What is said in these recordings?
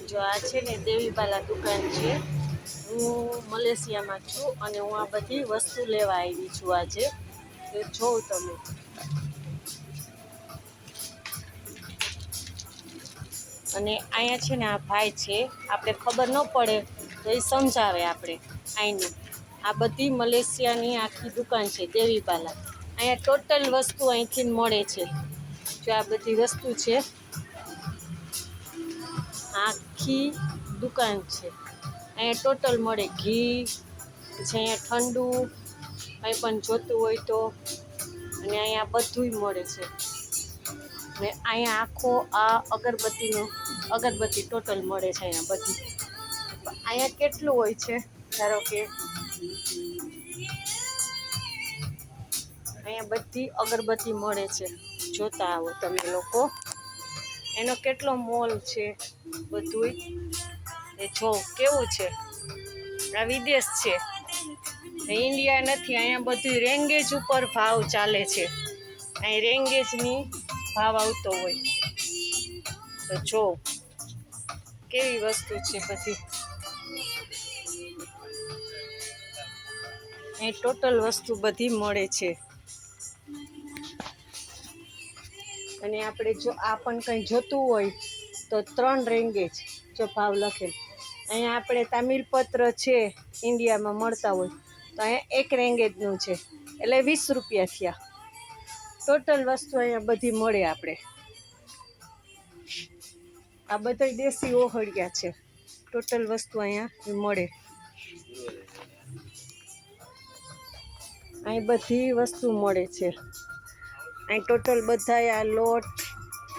જો આ છે ને દેવીબાલા દુકાન છે। હું મલેશિયામાં છું અને હું આ બધી વસ્તુ લેવા આવી છું આજે। તો જોઉં તમે અને અહીંયા છે ને આ ભાઈ છે, આપણે ખબર ન પડે તો એ સમજાવે આપણે અહીંનું। આ બધી મલેશિયાની આખી દુકાન છે દેવીબાલા। અહીંયા ટોટલ વસ્તુ અહીંથી મળે છે। જો આ બધી વસ્તુ છે, આખી દુકાન છે। અહીંયા ટોટલ મળે ઘી, પછી અહીંયા ઠંડુ કંઈ પણ જોતું હોય તો, અને અહીંયા બધુંય મળે છે। ને અહીંયા આખો આ અગરબત્તી ટોટલ મળે છે અહીંયા બધી। અહીંયા કેટલું હોય છે, ધારો કે અહીંયા બધી અગરબત્તી મળે છે, જોતા આવો તમે લોકો। એનો કેટલો મોલ છે બધુંય, એ જો કેવું છે। આ વિદેશ છે, ઇન્ડિયા નથી। અહીંયા બધું રેંગેજ ઉપર ભાવ ચાલે છે। અહીં રેંગેજની ભાવ આવતો હોય તો જો કેવી વસ્તુ છે બધી। અહીં ટોટલ વસ્તુ બધી મળે છે। અને આપણે જો આ પણ કંઈ જોતું હોય તો 3 રેંગેજ જો ભાવ લખેલ। અહીંયા આપણે તામિલપત્ર છે ઇન્ડિયામાં મળતા હોય તો અહીંયા 1 રેંગેજનું છે, એટલે 20 રૂપિયા થયા। ટોટલ વસ્તુ અહીંયા બધી મળે આપણે। આ બધા દેશી ઓહળિયા છે, ટોટલ વસ્તુ અહીંયા મળે। અહીં બધી વસ્તુ મળે છે। અહીં ટોટલ બધા આ લોટ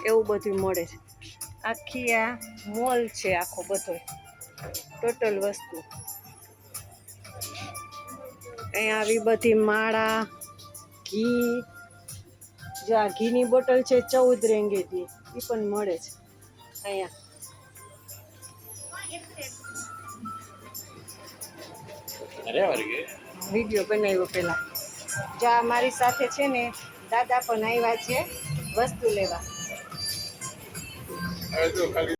એવું બધું મળે છે। આખી આ મોલ છે આખો બધો, ટોટલ વસ્તુ। અહીંયા આવી બધી માળા, ઘી, જો આ ઘીની બોટલ છે 14 રેંગેજની, એ પણ મળે છે અહીંયા। વિડીયો બનાવ્યો પેલા। જો આ મારી સાથે છે ને દાદા પણ આવ્યા છે વસ્તુ લેવા।